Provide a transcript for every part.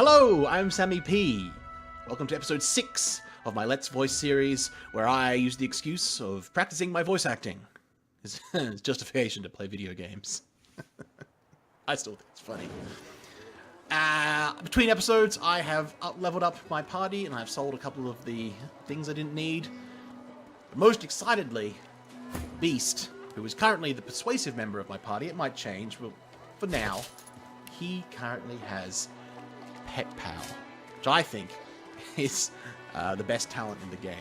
Hello, I'm SammyP. Welcome to episode 6 of my Let's Voice series, where I use the excuse of practicing my voice acting as justification to play video games. I still think it's funny. Between episodes, I have leveled up my party, and I've sold a couple of the things I didn't need. But most excitedly, Beast, who is currently the persuasive member of my party. It might change, but for now, he currently has Pet Pal, which I think is the best talent in the game.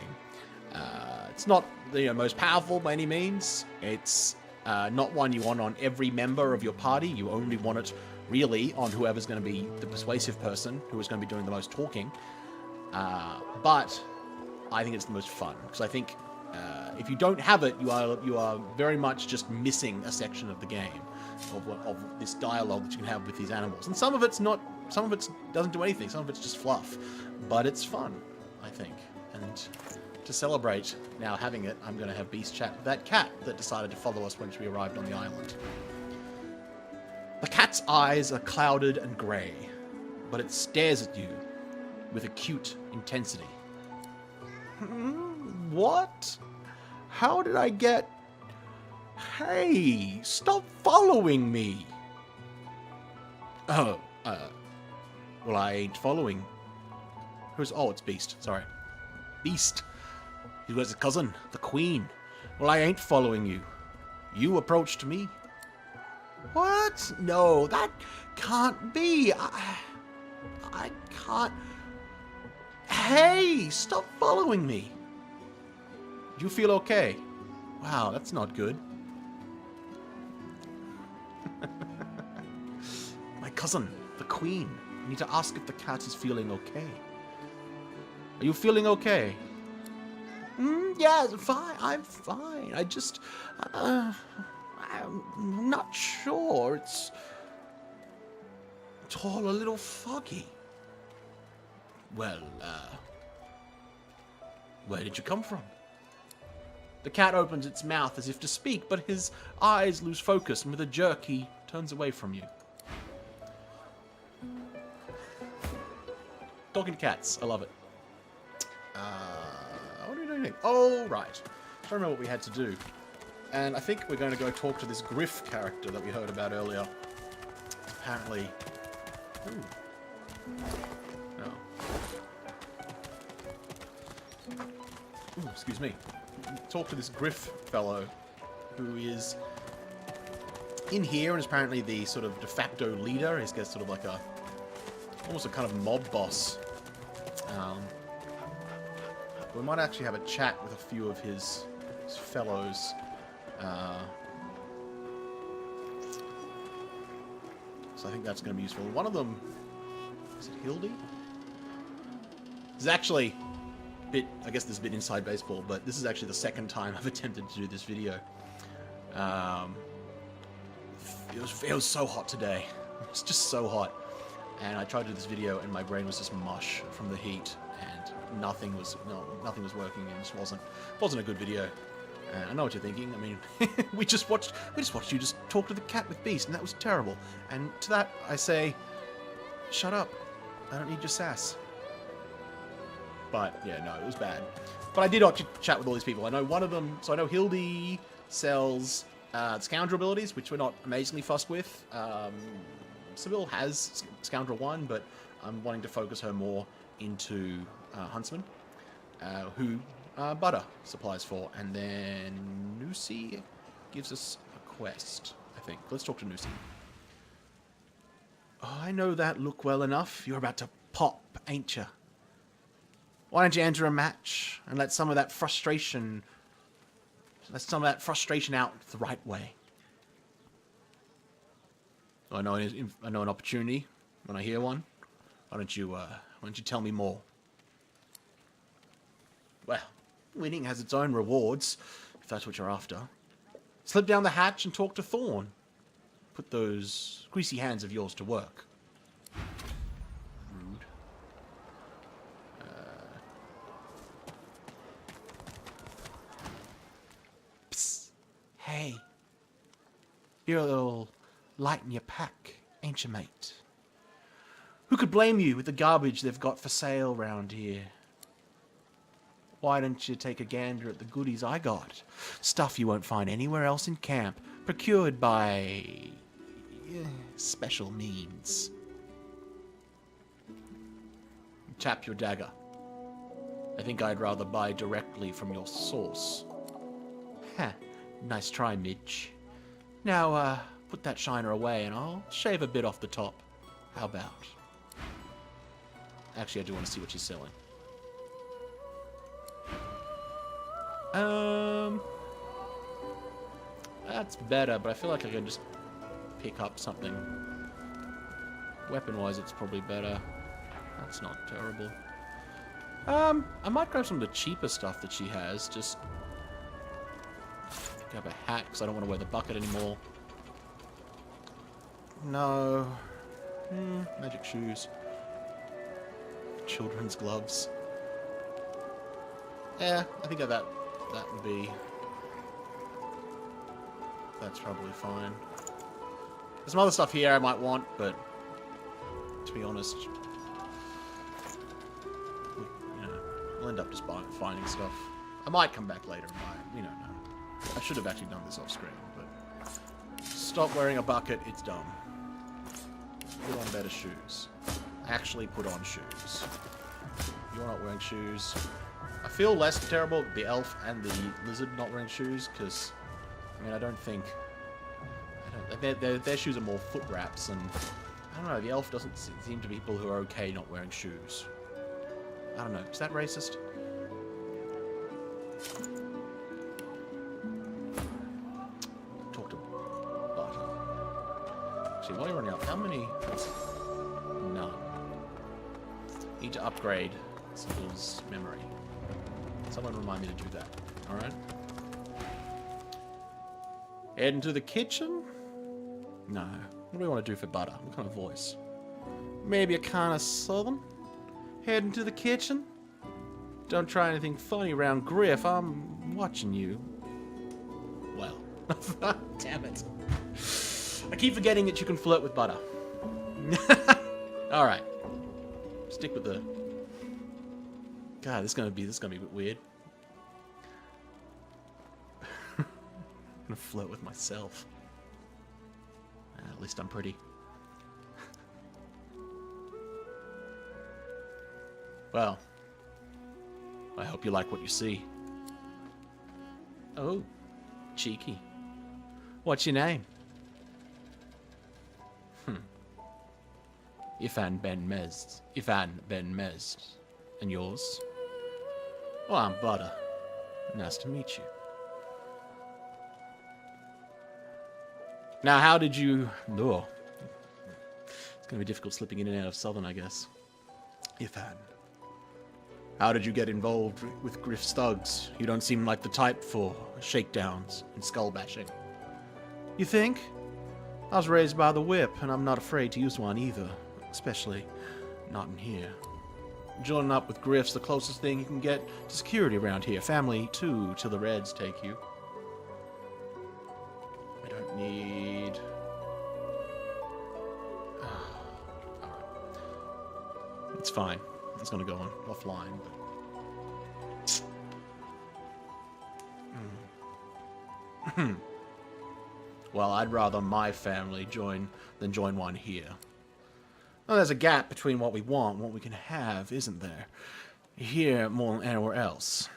It's not the most powerful by any means. It's not one you want on every member of your party. You only want it really on whoever's going to be the persuasive person, who is going to be doing the most talking. But I think it's the most fun, because I think if you don't have it, you are very much just missing a section of the game of this dialogue that you can have with these animals. And some of it doesn't do anything. Some of it's just fluff, but it's fun, I think. And to celebrate now having it, I'm going to have Beast chat with that cat that decided to follow us once we arrived on the island. The cat's eyes are clouded and grey, but it stares at you with acute intensity. What? How did I get... Hey, stop following me! Oh, well, I ain't following. It's Beast, sorry. Beast. He was a cousin, the Queen. Well, I ain't following you. You approached me. What? No, that can't be. I can't... Hey, stop following me. Do you feel okay? Wow, that's not good. My cousin, the Queen. I need to ask if the cat is feeling okay. Are you feeling okay? Yeah, fine. I'm fine. I just... I'm not sure. It's all a little foggy. Well, where did you come from? The cat opens its mouth as if to speak, but his eyes lose focus, and with a jerk, he turns away from you. Talking to cats. I love it. What are we doing? Oh, right. I don't know what we had to do. And I think we're going to go talk to this Griff character that we heard about earlier. Apparently... Ooh. No. Ooh, excuse me. Talk to this Griff fellow, who is in here and is apparently the sort of de facto leader. He's got sort of like almost a kind of mob boss. We might actually have a chat with a few of his fellows. So I think that's going to be useful. One of them, is it Hildy? This is actually a bit, I guess this is a bit inside baseball, but this is actually the second time I've attempted to do this video. It was so hot today. It was just so hot. And I tried to do this video and my brain was just mush from the heat, and nothing was working, and it just wasn't a good video. I know what you're thinking. I mean, we just watched you just talk to the cat with Beast, and that was terrible. And to that I say, shut up. I don't need your sass. But yeah, no, it was bad. But I did actually chat with all these people. I know one of them, so I know Hildy sells Scoundrel abilities, which we're not amazingly fussed with. Sybil has Scoundrel 1, but I'm wanting to focus her more into Huntsman, who Butter supplies for. And then Nusi gives us a quest, I think. Let's talk to Nusi. Oh, I know that look well enough. You're about to pop, ain't you? Why don't you enter a match and let some of that frustration out the right way? I know an opportunity when I hear one. Why don't you tell me more? Well, winning has its own rewards, if that's what you're after. Slip down the hatch and talk to Thorn. Put those greasy hands of yours to work. Rude. Psst. Hey. You're a little light in your pack, ain't you, mate? Who could blame you with the garbage they've got for sale round here? Why don't you take a gander at the goodies I got? Stuff you won't find anywhere else in camp, procured by special means. Tap your dagger. I think I'd rather buy directly from your source. Heh, nice try, Midge. Now, put that shiner away and I'll shave a bit off the top. How about? Actually, I do want to see what she's selling. That's better, but I feel like I can just pick up something. Weapon-wise, it's probably better. That's not terrible. I might grab some of the cheaper stuff that she has. Just grab a hat, because I don't want to wear the bucket anymore. No. Magic shoes. Children's gloves. Yeah, I think that would be... That's probably fine. There's some other stuff here I might want, but to be honest, we'll end up just finding stuff. I might come back later and buy it. We don't know. I should have actually done this off screen, but stop wearing a bucket. It's dumb. Put on better shoes. Actually put on shoes. You're not wearing shoes. I feel less terrible with the elf and the lizard not wearing shoes, because, I mean, I don't think... Their shoes are more foot wraps, and I don't know, the elf doesn't seem to be people who are okay not wearing shoes. I don't know, is that racist? Talk to Butter. Actually, while you're running up, how many... None. Need to upgrade Sibyl's memory. Someone remind me to do that. Alright? Head into the kitchen? No. What do we want to do for Butter? What kind of voice? Maybe a kind of southern? Head into the kitchen? Don't try anything funny around Griff. I'm watching you. Well. Damn it. I keep forgetting that you can flirt with Butter. Alright. Stick with the... God, this is gonna be a bit weird. I'm gonna flirt with myself. At least I'm pretty. Well, I hope you like what you see. Oh, cheeky. What's your name? Ifan Ben Mezd. And yours? Well, I'm Butter. Nice to meet you. Now, how did you... Oh. It's going to be difficult slipping in and out of Southern, I guess. Ifan. How did you get involved with Griff's thugs? You don't seem like the type for shakedowns and skull bashing. You think? I was raised by the whip, and I'm not afraid to use one either. Especially not in here. Joining up with Griff's the closest thing you can get to security around here. Family, too, till the Reds take you. I don't need... It's fine. It's going to go on offline, but... Well, I'd rather my family join than join one here. Well, there's a gap between what we want and what we can have, isn't there? Here more than anywhere else.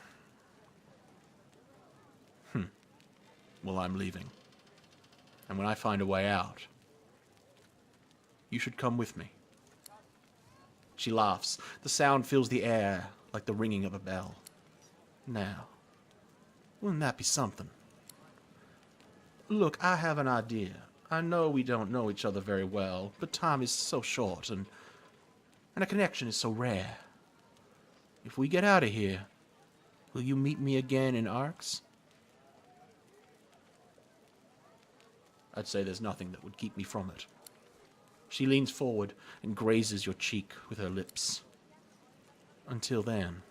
Well, I'm leaving. And when I find a way out, you should come with me. She laughs. The sound fills the air like the ringing of a bell. Now, wouldn't that be something? Look, I have an idea. I know we don't know each other very well, but time is so short and a connection is so rare. If we get out of here, will you meet me again in Arx? I'd say there's nothing that would keep me from it. She leans forward and grazes your cheek with her lips. Until then.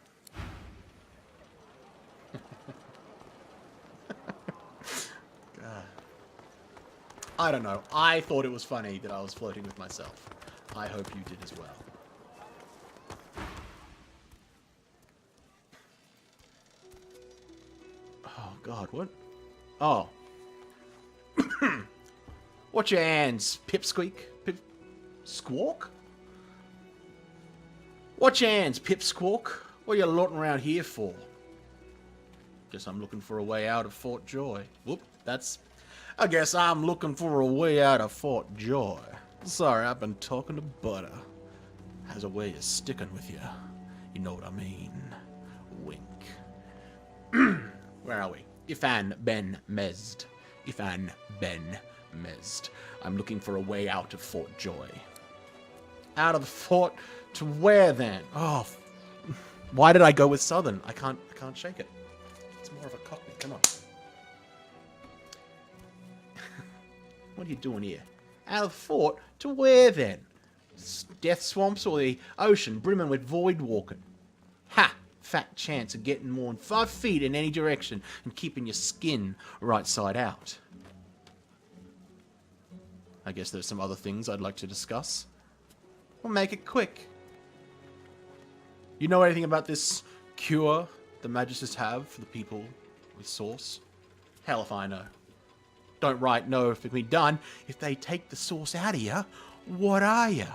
God. I don't know. I thought it was funny that I was flirting with myself. I hope you did as well. God, what? Oh. Watch your hands, Pipsqueak. Squawk? Watch your hands, Pipsquawk. What are you looking around here for? Guess I'm looking for a way out of Fort Joy. Whoop, I guess I'm looking for a way out of Fort Joy. Sorry, I've been talking to Butter. Has a way of sticking with you. You know what I mean. Wink. Where are we? Ifan Ben Mezd. Ifan Ben Mezd. I'm looking for a way out of Fort Joy. Out of the fort to where then? Oh, why did I go with Southern? I can't shake it. It's more of a Cockney. Come on. What are you doing here? Out of the fort to where then? Death swamps or the ocean brimming with void walking? Ha! Fat chance of getting more than 5 feet in any direction and keeping your skin right side out. I guess there's some other things I'd like to discuss. We'll make it quick. You know anything about this cure the Magisters have for the people with Source? Hell if I know. Don't right know if it can be done. If they take the Source out of you, what are you?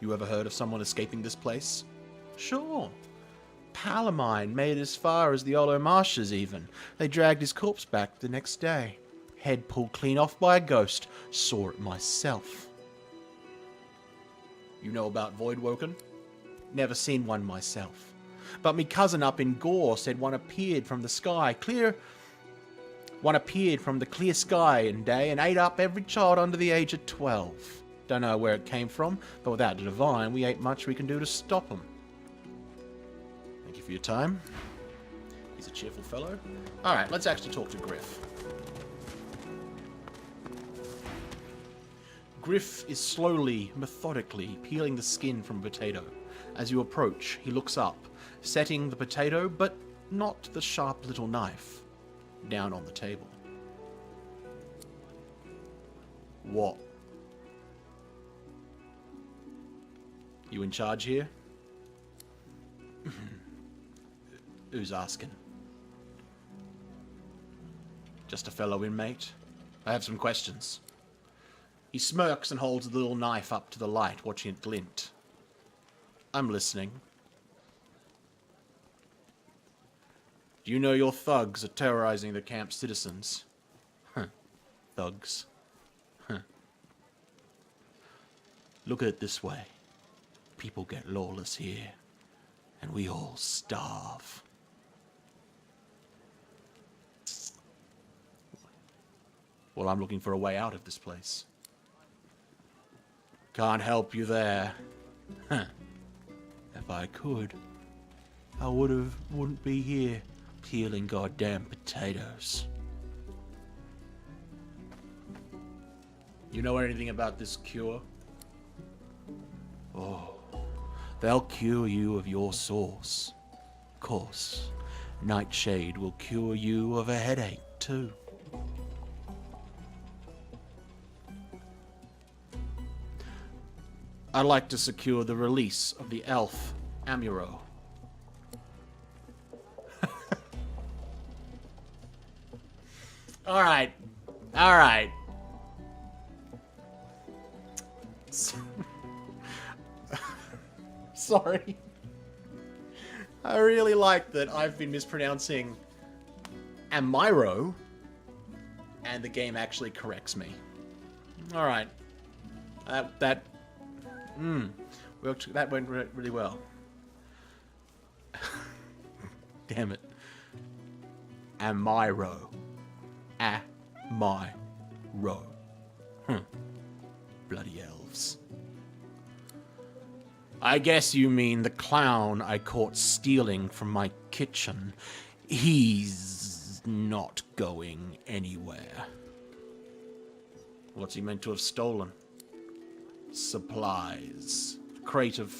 You ever heard of someone escaping this place? Sure. Pal of mine made it as far as the Hollow Marshes even. They dragged his corpse back the next day. Head pulled clean off by a ghost. Saw it myself. You know about Voidwoken? Never seen one myself. But me cousin up in Gore said one appeared from the sky One appeared from the clear sky and day and ate up every child under the age of 12. Don't know where it came from, but without the Divine, we ain't much we can do to stop them. Thank you for your time. He's a cheerful fellow. Alright, let's actually talk to Griff. Griff is slowly, methodically peeling the skin from a potato. As you approach, he looks up, setting the potato, but not the sharp little knife, down on the table. What? You in charge here? Who's asking? Just a fellow inmate? I have some questions. He smirks and holds the little knife up to the light, watching it glint. I'm listening. Do you know your thugs are terrorizing the camp's citizens? Huh. Thugs. Huh. Look at it this way. People get lawless here, and we all starve. Well, I'm looking for a way out of this place. Can't help you there. Huh. If I could, I wouldn't be here peeling goddamn potatoes. You know anything about this cure? Oh, they'll cure you of your source. Of course, Nightshade will cure you of a headache, too. I'd like to secure the release of the elf, Amuro. Alright. Alright. Sorry. I really like that I've been mispronouncing Amiro, and the game actually corrects me. Alright. That went really well. Damn it. Amiro. Amiro. Bloody elves. I guess you mean the clown I caught stealing from my kitchen. He's not going anywhere. What's he meant to have stolen? Supplies. Crate of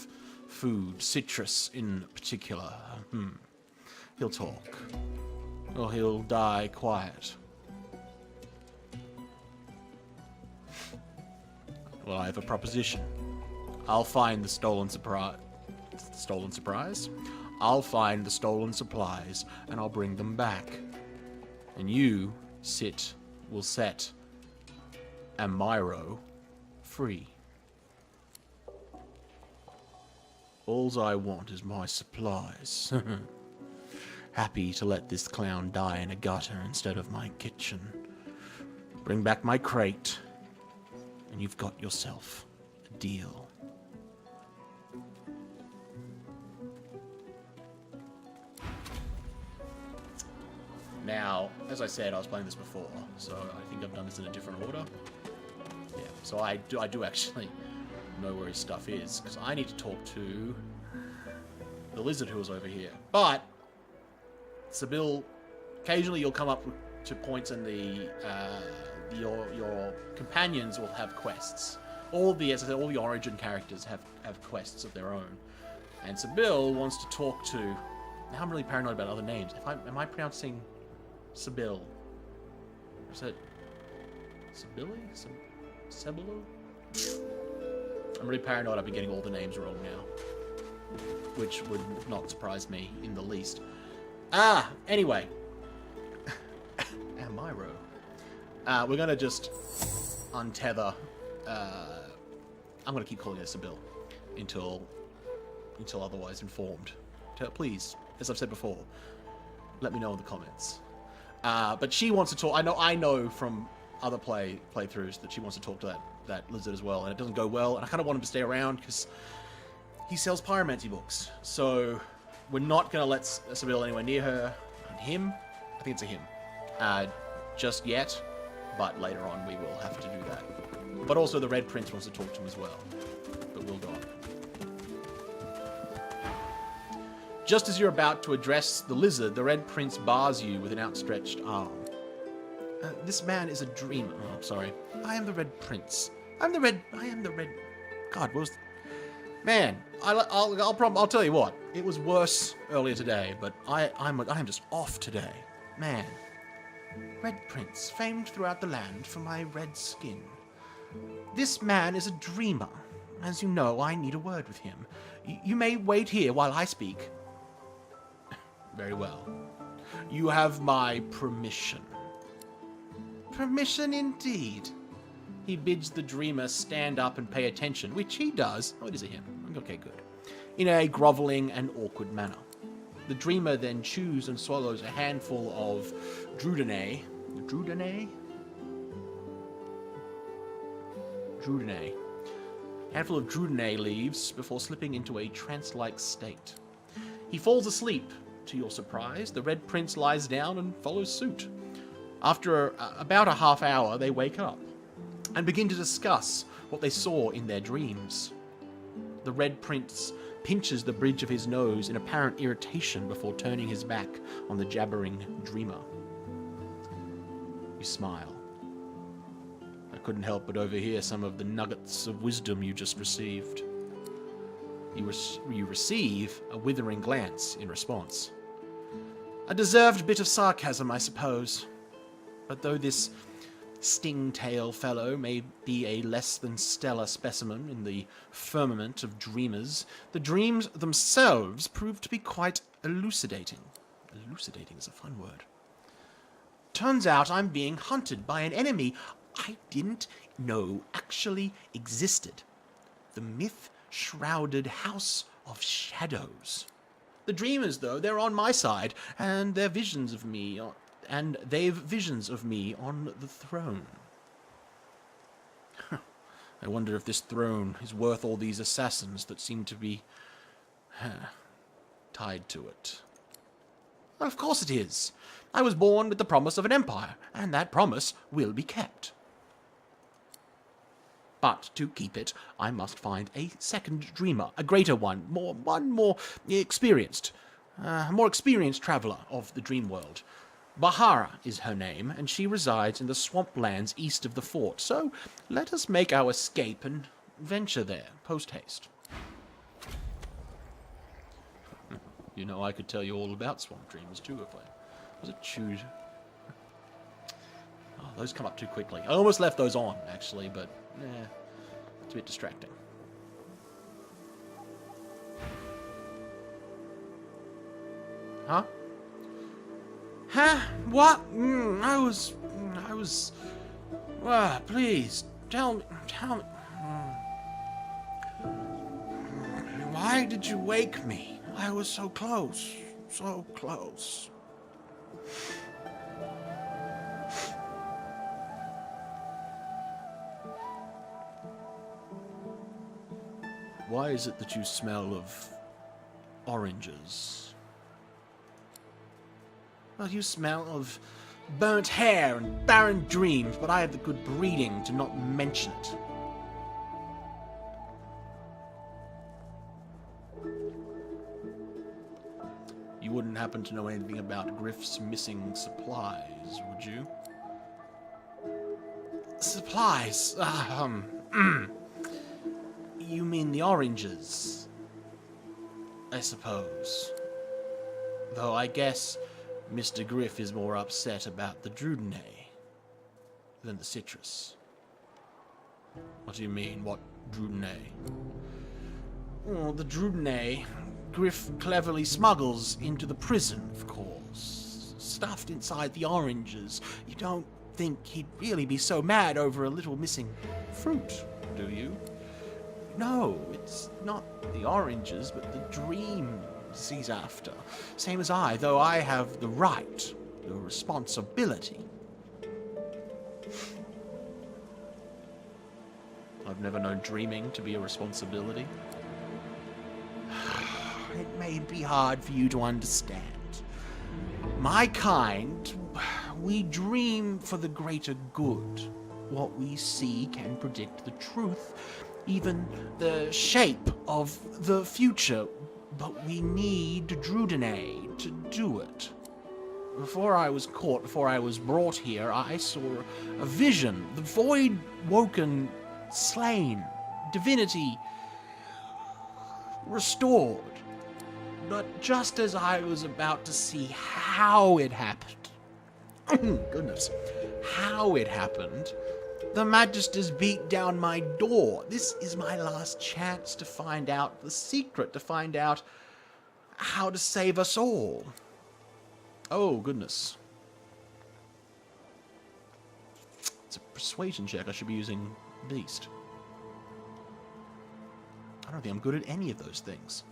food, citrus in particular. He'll talk. Or he'll die quiet. Well, I have a proposition. I'll find the stolen surprise. I'll find the stolen supplies, and I'll bring them back. And you, will set Amiro free. Alls I want is my supplies. Happy to let this clown die in a gutter instead of my kitchen. Bring back my crate, and you've got yourself a deal. Now, as I said, I was playing this before, so I think I've done this in a different order. Yeah, so I do actually know where his stuff is, because I need to talk to the lizard who was over here. But Sybil, occasionally you'll come up to points in your companions will have quests. As I said, all the origin characters have quests of their own. And Sybil wants to talk to... Now I'm really paranoid about other names. Am I pronouncing Sybil? Is it Sybille? Sebulu? I'm really paranoid I've been getting all the names wrong now. Which would not surprise me in the least. Anyway. Amiro. We're gonna just untether. I'm gonna keep calling her Sybil until otherwise informed. Please, as I've said before, let me know in the comments. But she wants to talk. I know from other playthroughs that she wants to talk to that lizard as well, and it doesn't go well. And I kind of want him to stay around because he sells pyromancy books. So we're not gonna let Sybil anywhere near her and him. I think it's a him. Just yet, but later on we will have to do that. But also the Red Prince wants to talk to him as well. But we'll go on. Just as you're about to address the lizard, the Red Prince bars you with an outstretched arm. This man is a dreamer. Oh, sorry. I am the Red Prince. I am the Red... God, what was... Man, I'll tell you what. It was worse earlier today, but I am just off today. Man. Red Prince, famed throughout the land for my red skin. This man is a dreamer. As you know, I need a word with him. You may wait here while I speak. Very well. You have my permission. Permission indeed. He bids the dreamer stand up and pay attention, which he does. Oh, it is a him. Okay, good. In a groveling and awkward manner. The dreamer then chews and swallows a handful of Drudene. Handful of Drudene leaves before slipping into a trance-like state. He falls asleep. To your surprise, the Red Prince lies down and follows suit. After about a half hour, they wake up and begin to discuss what they saw in their dreams. The Red Prince pinches the bridge of his nose in apparent irritation before turning his back on the jabbering dreamer. You smile. I couldn't help but overhear some of the nuggets of wisdom you just received. You receive a withering glance in response. A deserved bit of sarcasm, I suppose. But though this sting-tail fellow may be a less than stellar specimen in the firmament of dreamers, the dreams themselves prove to be quite elucidating. Elucidating is a fun word. Turns out I'm being hunted by an enemy I didn't know actually existed. The myth-shrouded House of Shadows. The dreamers, though, they're on my side, and they've visions of me on the throne. I wonder if this throne is worth all these assassins that seem to be tied to it. Well, of course it is. I was born with the promise of an empire, and that promise will be kept. But to keep it, I must find a second dreamer, a greater one, more experienced traveler of the dream world. Bahara is her name, and she resides in the swamplands east of the fort. So let us make our escape and venture there, post-haste. You know, I could tell you all about swamp dreams too if I was it chewed. Oh, those come up too quickly. I almost left those on, actually, but it's a bit distracting. Huh? Huh? What? Please, tell me. Why did you wake me? I was so close. So close. Why is it that you smell of oranges? Well, you smell of burnt hair and barren dreams, but I had the good breeding to not mention it. You wouldn't happen to know anything about Griff's missing supplies, would you? Supplies? You mean the oranges? I suppose. Though I guess Mr. Griff is more upset about the Divinity than the citrus. What do you mean, what Divinity? Well, the Divinity Griff cleverly smuggles into the prison, of course. Stuffed inside the oranges. You don't think he'd really be so mad over a little missing fruit, do you? No, it's not the oranges, but the dreams he's after. Same as I, though I have the right, the responsibility. I've never known dreaming to be a responsibility. It may be hard for you to understand. My kind, we dream for the greater good. What we see can predict the truth, even the shape of the future, but we need Divinity to do it. Before I was caught, before I was brought here, I saw a vision, the void woken, slain, divinity restored. But just as I was about to see how it happened, goodness, how it happened, the Magisters beat down my door. This is my last chance to find out the secret, to find out how to save us all. Oh, goodness. It's a persuasion check. I should be using Beast. I don't think I'm good at any of those things.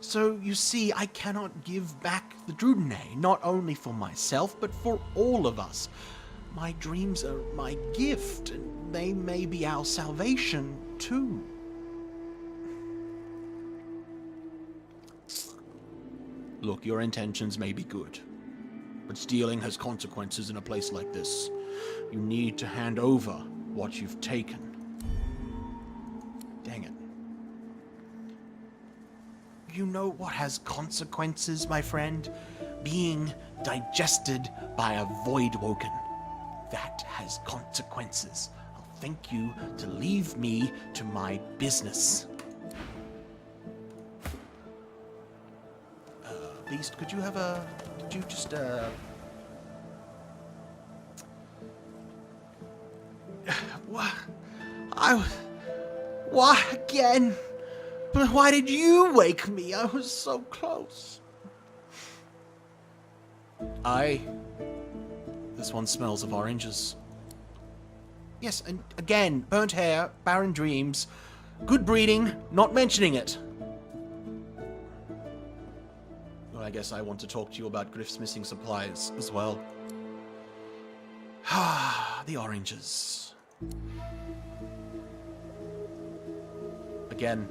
So, you see, I cannot give back the Divinity, not only for myself, but for all of us. My dreams are my gift, and they may be our salvation, too. Look, your intentions may be good, but stealing has consequences in a place like this. You need to hand over what you've taken. Dang it. You know what has consequences, my friend? Being digested by a void woken. That has consequences. I'll thank you to leave me to my business. Beast, could you just why again? But why did you wake me? I was so close. This one smells of oranges. Yes, and again, burnt hair, barren dreams, good breeding, not mentioning it. Well, I guess I want to talk to you about Griff's missing supplies as well. Ah, the oranges. Again,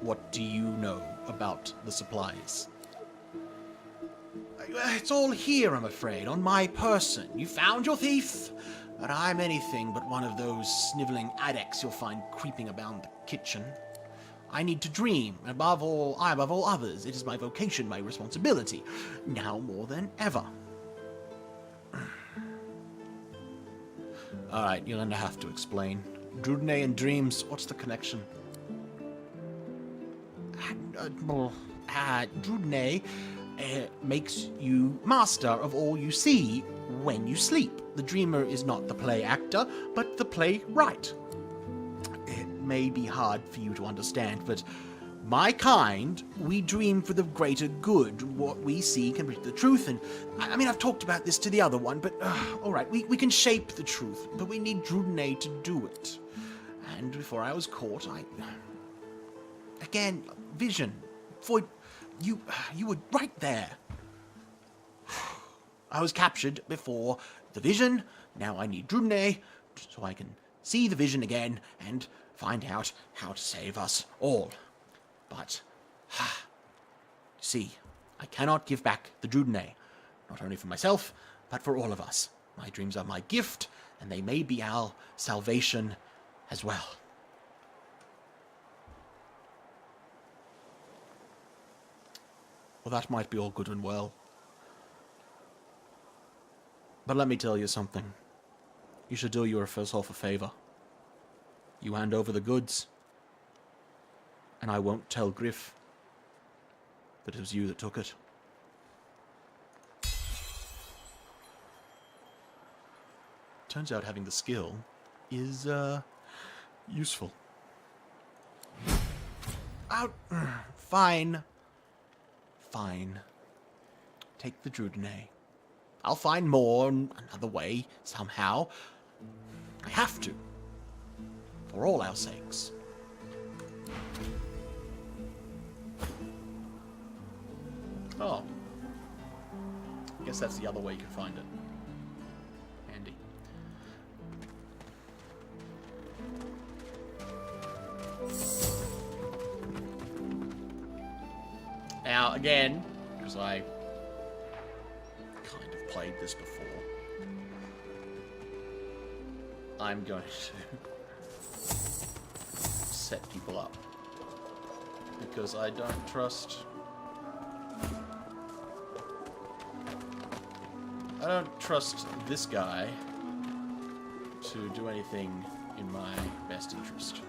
what do you know about the supplies? It's all here, I'm afraid, on my person. You found your thief, but I'm anything but one of those sniveling addicts you'll find creeping about the kitchen. I need to dream, and above all others. It is my vocation, my responsibility, now more than ever. Alright, you're going to have to explain. Divinity and dreams, what's the connection? Divinity makes you master of all you see when you sleep. The dreamer is not the play actor, but the playwright. It may be hard for you to understand, but My kind, we dream for the greater good. What we see can be the truth, and I mean, I've talked about this to the other one, but alright, we can shape the truth, but we need Drudene to do it. And before I was caught, again, vision. Void, you were right there. I was captured before the vision, now I need Drudene, so I can see the vision again, and find out how to save us all. But, see, I cannot give back the Drudene, not only for myself, but for all of us. My dreams are my gift, and they may be our salvation as well. Well, that might be all good and well. But let me tell you something. You should do yourself a favor. You hand over the goods, and I won't tell Griff that it was you that took it. Turns out having the skill is, useful. Out. Fine. Fine. Take the Drudene. I'll find more another way, somehow. I have to. For all our sakes. Oh. I guess that's the other way you can find it. Handy. Now, again, because I kind of played this before, I'm going to set people up. Because I don't trust... I don't trust this guy to do anything in my best interest.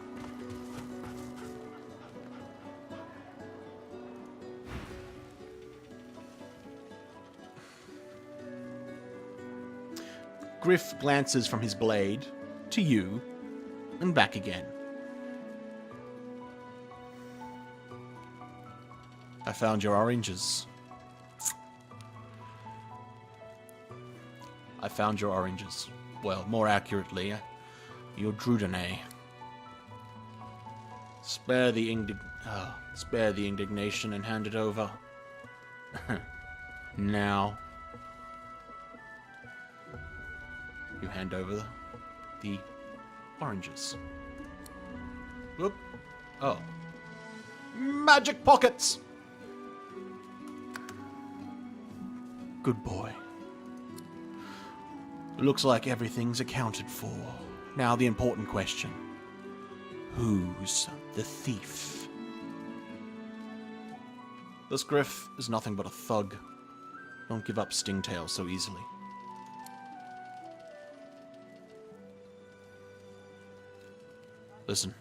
Griff glances from his blade to you and back again. I found your oranges. I found your oranges. Well, more accurately, your Drudene. Spare the indignation and hand it over. Now. You hand over the oranges. Whoop. Oh. Magic pockets! Good boy. Looks like everything's accounted for. Now the important question. Who's the thief? This Griff is nothing but a thug. Don't give up Stingtail so easily. Listen,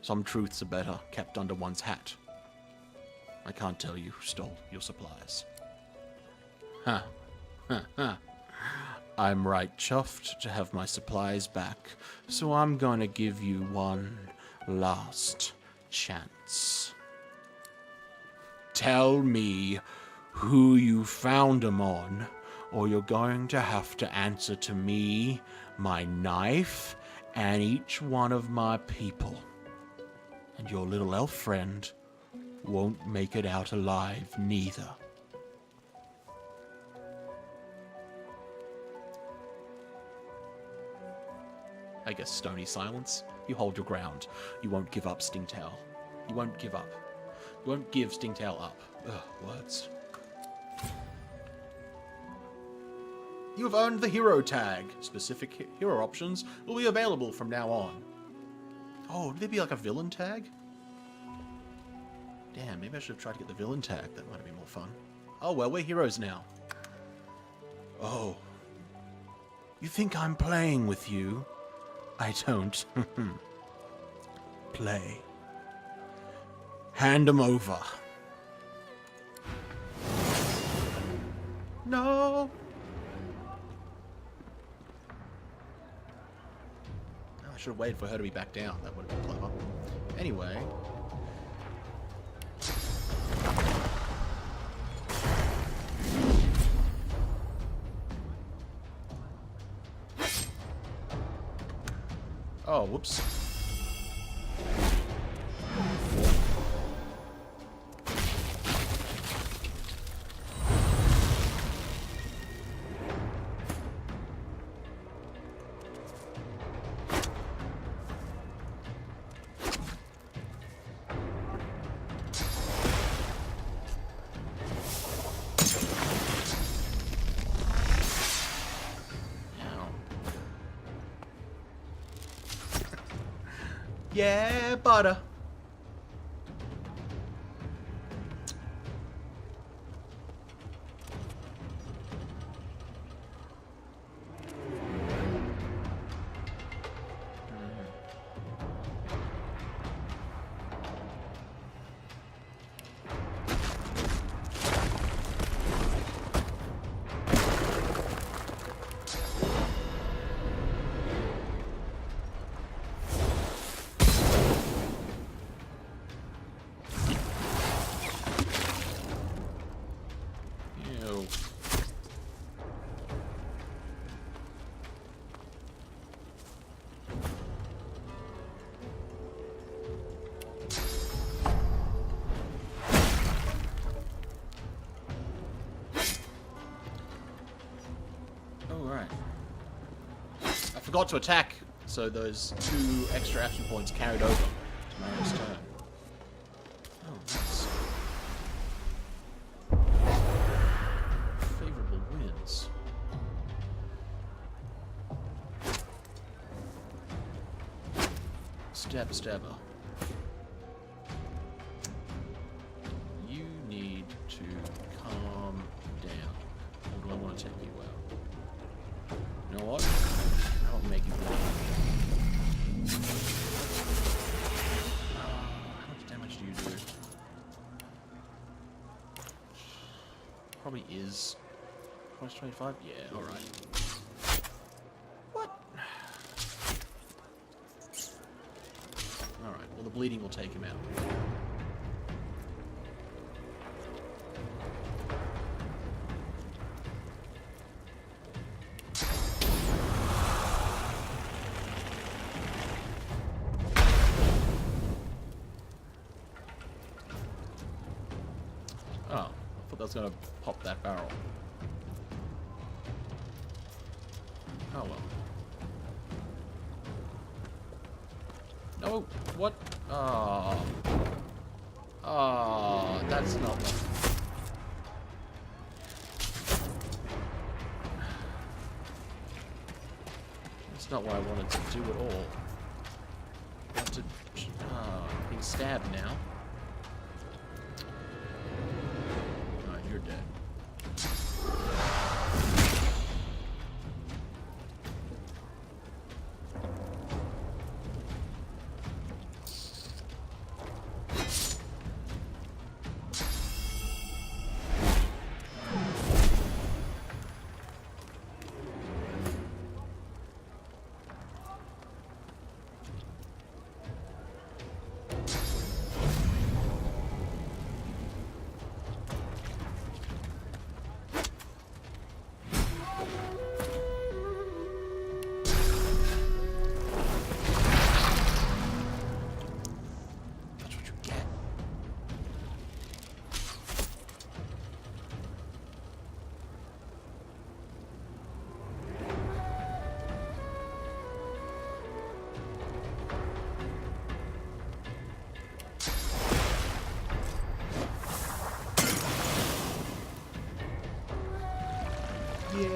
some truths are better kept under one's hat. I can't tell you who stole your supplies. Ha, ha, ha. I'm right chuffed to have my supplies back, so I'm gonna give you one last chance. Tell me who you found them on, or you're going to have to answer to me, my knife, and each one of my people. And your little elf friend won't make it out alive neither. I guess stony silence. You hold your ground. You won't give up, Stingtail. You won't give up. You won't give Stingtail up. Ugh, words. You have earned the hero tag. Specific hero options will be available from now on. Oh, would there be like a villain tag? Damn, maybe I should have tried to get the villain tag. That might have been more fun. Oh well, we're heroes now. Oh. You think I'm playing with you? I don't. Play. Hand them over. No! I should have waited for her to be back down. That would have been clever. Anyway. Oh, whoops. Yeah, butter. I forgot to attack, so those 2 extra action points carried over to my next turn. Oh, nice. Favorable winds. Stabber. You need to calm down. Or do I want to take you out? You know what? I'll make you bleed. How much damage do you do? Probably is. Price 25? Yeah, alright. What? Alright, well the bleeding will take him out. Oh, I thought that was going to pop that barrel. Oh well. No, what? Oh. Oh, that's not what. That's not what I wanted to do at all. I have to. Oh, I'm being stabbed now. You're dead. Yeah.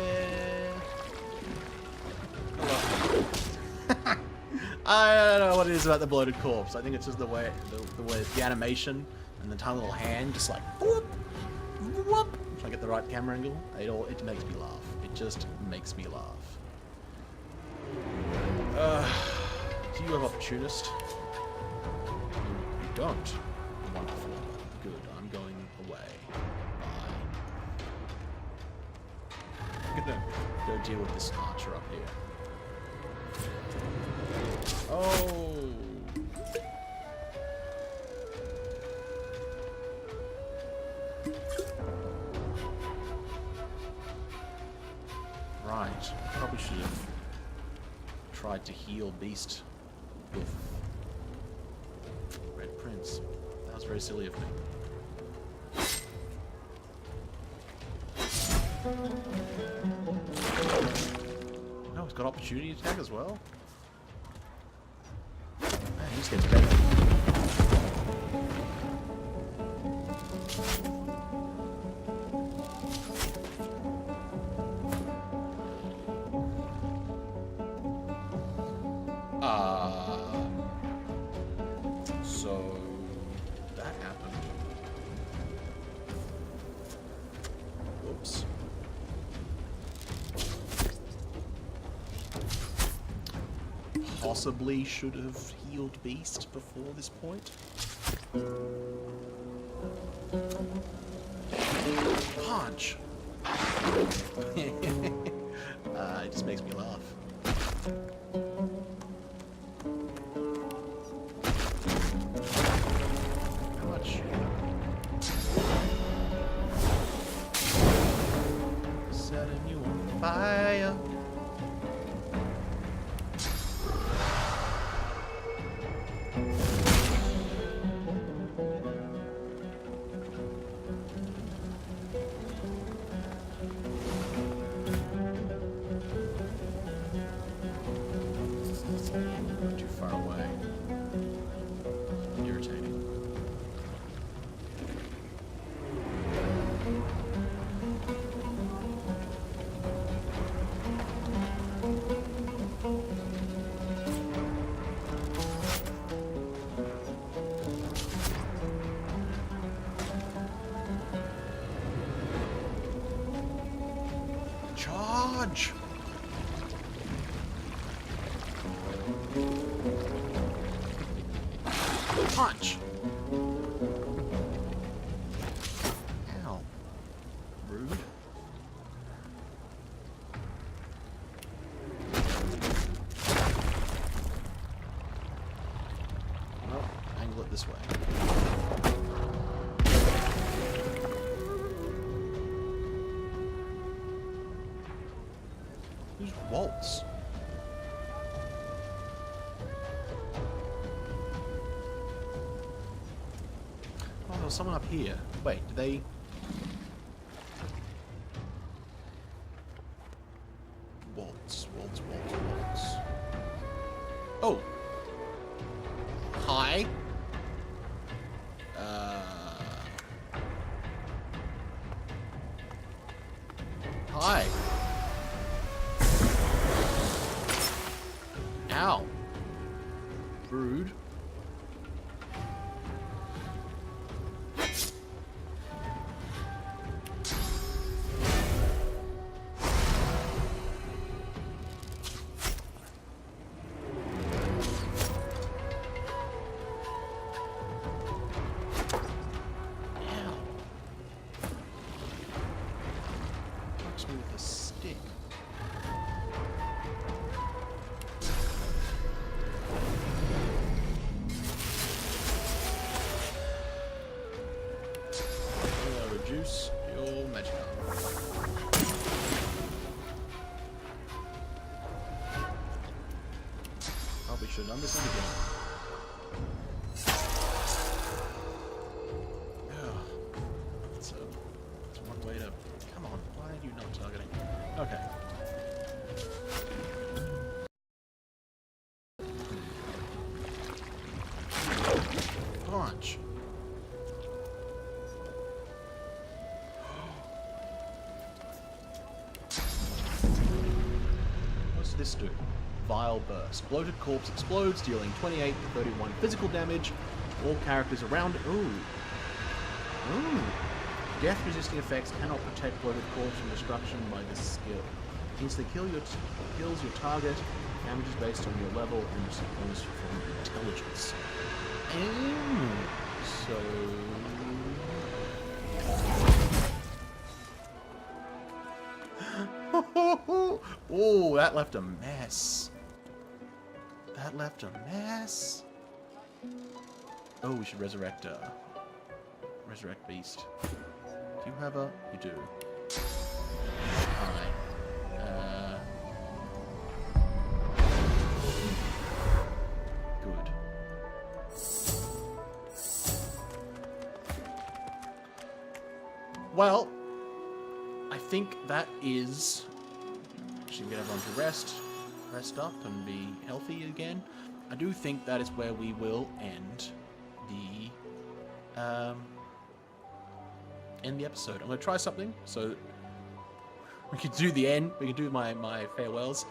I don't know what it is about the bloated corpse. I think it's just the way the animation and the tiny little hand just like whoop, whoop. Trying to get the right camera angle. It makes me laugh. It just makes me laugh. Do you have opportunist? You don't. Wonderful. Good. I'm going away. I'm gonna go deal with this archer up here. Oh! Right. Probably should have tried to heal Beast Oof. Red Prince. That was very silly of me. No, he's got opportunity attack as well. Man, he just gets better. So that happened. Whoops. Possibly should have healed Beast before this point. Punch! It just makes me laugh. How much? Setting you on fire. Too far away. Irritating. Charge! Punch! Ow. Rude. Well, angle it this way. Who's Waltz? Oh, there was someone up here. Wait, did they... Waltz. Oh! Hi. Hi. Ow. Rude. With a stick. Reduce your magic armor. Probably should have done this again. That's one way to... Come on, why are you not targeting? Okay. Punch. What's this do? Vile Burst. Bloated corpse explodes, dealing 28 to 31 physical damage. All characters around it. Ooh. Death-resisting effects cannot protect bloated corpse from destruction by this skill. Instantly kills your target. Damage is based on your level and receive bonus from intelligence. So... Oh, that left a mess. That left a mess. Oh, we should resurrect Beast. Do you have a... You do. Hi. Well, I think that is... Actually, get everyone to rest up and be healthy again. I do think that is where we will end the episode. I'm going to try something, so we can do the end. We can do my farewells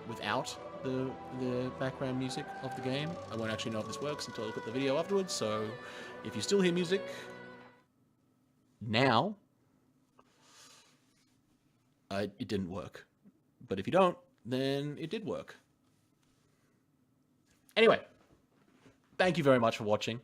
without the background music of the game. I won't actually know if this works until I look at the video afterwards, so if you still hear music now, it didn't work. But if you don't, then it did work. Anyway, thank you very much for watching.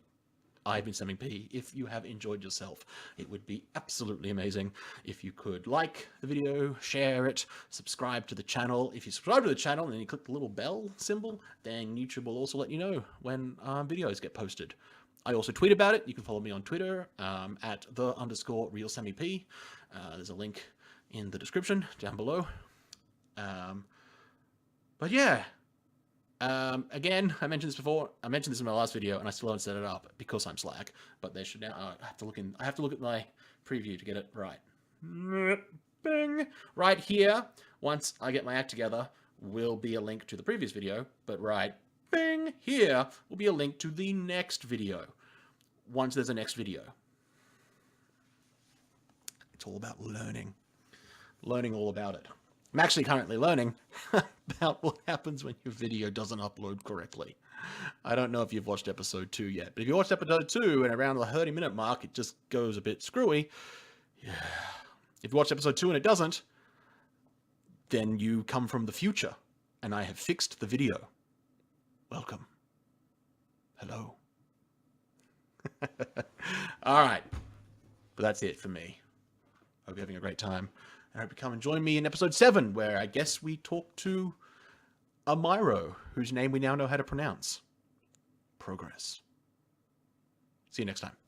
I've been SammyP. If you have enjoyed yourself, it would be absolutely amazing if you could like the video, share it, subscribe to the channel. If you subscribe to the channel and then you click the little bell symbol, then YouTube will also let you know when videos get posted. I also tweet about it. You can follow me on Twitter at _RealSammyP. There's a link in the description down below. But yeah. Again, I mentioned this before. I mentioned this in my last video, and I still haven't set it up because I'm slack. But they should now. I have to look at my preview to get it right. Bing! Right here, once I get my act together, will be a link to the previous video. But right, bing! Here will be a link to the next video. Once there's a next video. It's all about learning. Learning all about it. I'm actually currently learning about what happens when your video doesn't upload correctly. I don't know if you've watched episode 2 yet, but if you watched episode 2 and around the 30-minute mark it just goes a bit screwy, yeah. If you watch episode 2 and it doesn't, then you come from the future, and I have fixed the video. Welcome. Hello. Alright. But that's it for me. Hope you're having a great time. And I hope you come and join me in episode 7, where I guess we talk to a Myro, whose name we now know how to pronounce. Progress. See you next time.